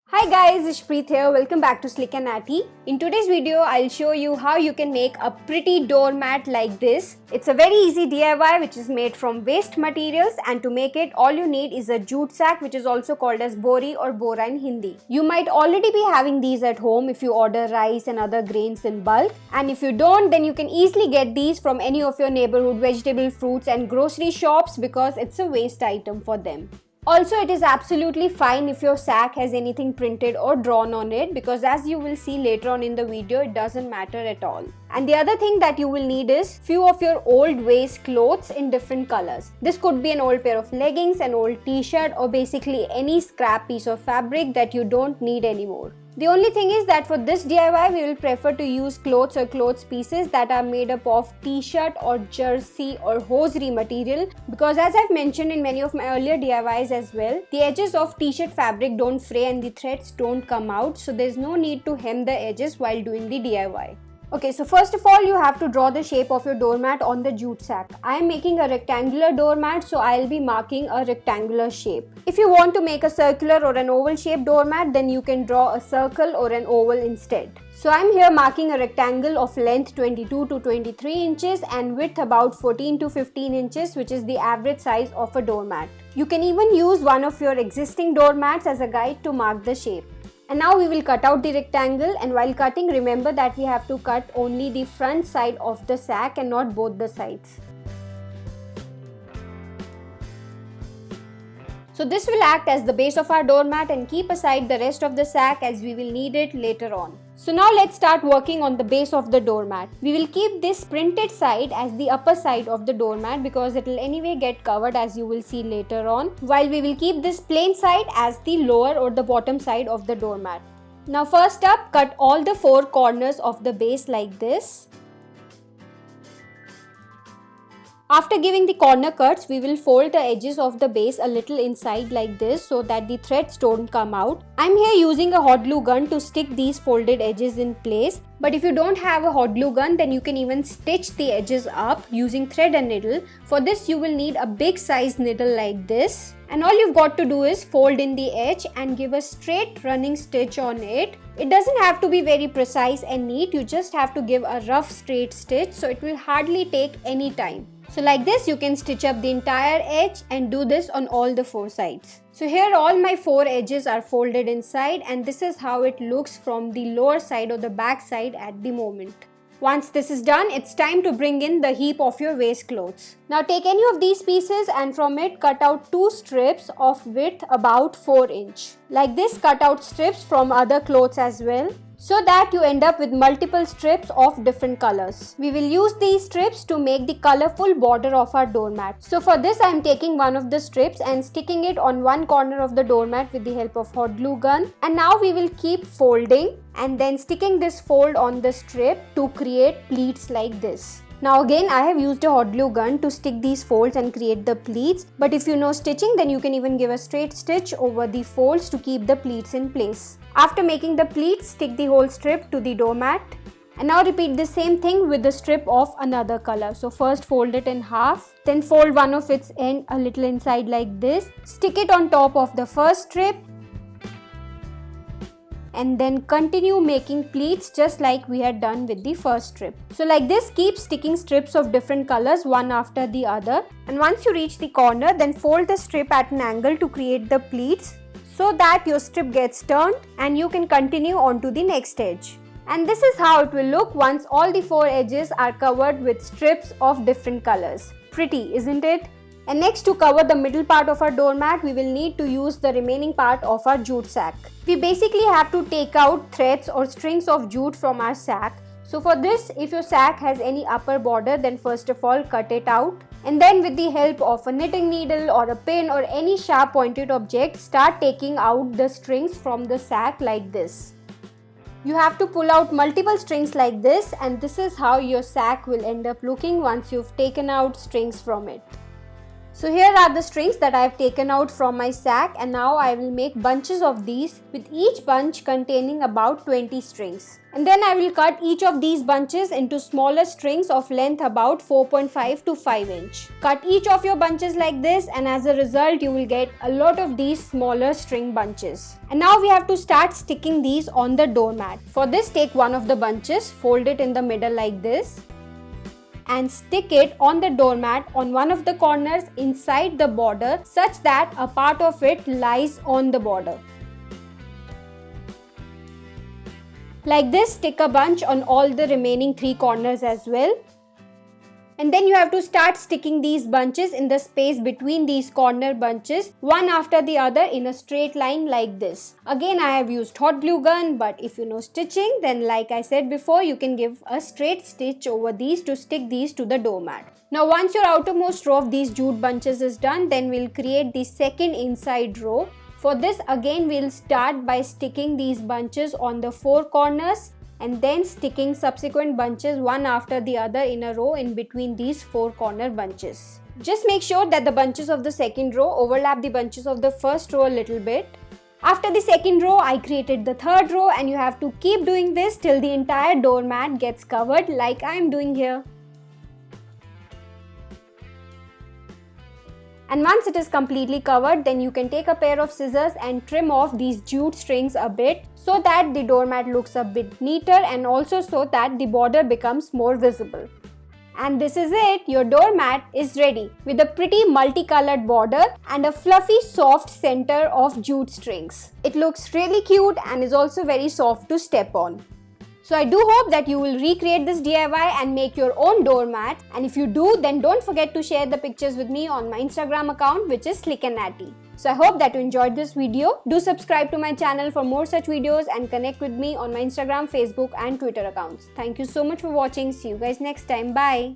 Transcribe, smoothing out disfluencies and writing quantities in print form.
Hi guys, Ishpreet here. Welcome back to Slick and Natty. In today's video, I'll show you how you can make a pretty doormat like this. It's a very easy DIY which is made from waste materials, and to make it, all you need is a jute sack, which is also called as bori or bora in Hindi. You might already be having these at home if you order rice and other grains in bulk, and if you don't, then you can easily get these from any of your neighborhood vegetable, fruits and grocery shops because it's a waste item for them. Also, it is absolutely fine if your sack has anything printed or drawn on it, because as you will see later on in the video, it doesn't matter at all. And the other thing that you will need is few of your old waste clothes in different colors. This could be an old pair of leggings, an old t-shirt, or basically any scrap piece of fabric that you don't need anymore. The only thing is that for this DIY, we will prefer to use clothes or clothes pieces that are made up of t-shirt or jersey or hosiery material, because as I've mentioned in many of my earlier DIYs as well, the edges of t-shirt fabric don't fray and the threads don't come out, so there's no need to hem the edges while doing the DIY. Okay, so first of all, you have to draw the shape of your doormat on the jute sack. I am making a rectangular doormat, so I'll be marking a rectangular shape. If you want to make a circular or an oval shaped doormat, then you can draw a circle or an oval instead. So I'm here marking a rectangle of length 22 to 23 inches and width about 14 to 15 inches, which is the average size of a doormat. You can even use one of your existing doormats as a guide to mark the shape. And now we will cut out the rectangle, and while cutting, remember that we have to cut only the front side of the sack and not both the sides. So this will act as the base of our doormat, and keep aside the rest of the sack as we will need it later on. So now let's start working on the base of the doormat. We will keep this printed side as the upper side of the doormat because it will anyway get covered, as you will see later on, while we will keep this plain side as the lower or the bottom side of the doormat. Now first up, cut all the four corners of the base like this. After giving the corner cuts, we will fold the edges of the base a little inside like this so that the threads don't come out. I'm here using a hot glue gun to stick these folded edges in place. But if you don't have a hot glue gun, then you can even stitch the edges up using thread and needle. For this, you will need a big size needle like this. And all you've got to do is fold in the edge and give a straight running stitch on it. It doesn't have to be very precise and neat. You just have to give a rough straight stitch, so it will hardly take any time. So like this, you can stitch up the entire edge and do this on all the four sides. So here all my four edges are folded inside, and this is how it looks from the lower side or the back side at the moment. Once this is done, it's time to bring in the heap of your waste clothes. Now take any of these pieces and from it cut out two strips of width about 4 inch. Like this, cut out strips from other clothes as well, so that you end up with multiple strips of different colors. We will use these strips to make the colorful border of our doormat. So for this, I am taking one of the strips and sticking it on one corner of the doormat with the help of hot glue gun. And now we will keep folding and then sticking this fold on the strip to create pleats like this. Now again, I have used a hot glue gun to stick these folds and create the pleats, but if you know stitching, then you can even give a straight stitch over the folds to keep the pleats in place. After making the pleats, stick the whole strip to the doormat. And now repeat the same thing with the strip of another color. So first fold it in half, then fold one of its end a little inside like this, stick it on top of the first strip, and then continue making pleats just like we had done with the first strip. So like this, keep sticking strips of different colors one after the other, and once you reach the corner, then fold the strip at an angle to create the pleats so that your strip gets turned and you can continue on to the next edge. And this is how it will look once all the four edges are covered with strips of different colors. Pretty, isn't it? And next, to cover the middle part of our doormat, we will need to use the remaining part of our jute sack. We basically have to take out threads or strings of jute from our sack. So for this, if your sack has any upper border, then first of all cut it out. And then with the help of a knitting needle or a pin or any sharp pointed object, start taking out the strings from the sack like this. You have to pull out multiple strings like this, and this is how your sack will end up looking once you've taken out strings from it. So here are the strings that I have taken out from my sack, and now I will make bunches of these with each bunch containing about 20 strings. And then I will cut each of these bunches into smaller strings of length about 4.5 to 5 inch. Cut each of your bunches like this, and as a result you will get a lot of these smaller string bunches. And now we have to start sticking these on the doormat. For this, take one of the bunches, fold it in the middle like this, and stick it on the doormat on one of the corners inside the border such that a part of it lies on the border. Like this, stick a bunch on all the remaining 3 corners as well. And then you have to start sticking these bunches in the space between these corner bunches, one after the other in a straight line like this. Again, I have used hot glue gun, but if you know stitching, then like I said before, you can give a straight stitch over these to stick these to the doormat. Now once your outermost row of these jute bunches is done, then we'll create the second inside row. For this, again we'll start by sticking these bunches on the 4 corners and then sticking subsequent bunches one after the other in a row in between these 4 corner bunches. Just make sure that the bunches of the second row overlap the bunches of the first row a little bit. After the second row, I created the third row, and you have to keep doing this till the entire doormat gets covered like I am doing here. And once it is completely covered, then you can take a pair of scissors and trim off these jute strings a bit so that the doormat looks a bit neater and also so that the border becomes more visible. And this is it, your doormat is ready with a pretty multicolored border and a fluffy soft center of jute strings. It looks really cute and is also very soft to step on. So I do hope that you will recreate this DIY and make your own doormat, and if you do, then don't forget to share the pictures with me on my Instagram account, which is Slick and Natty. So I hope that you enjoyed this video. Do subscribe to my channel for more such videos and connect with me on my Instagram, Facebook and Twitter accounts. Thank you so much for watching. See you guys next time. Bye.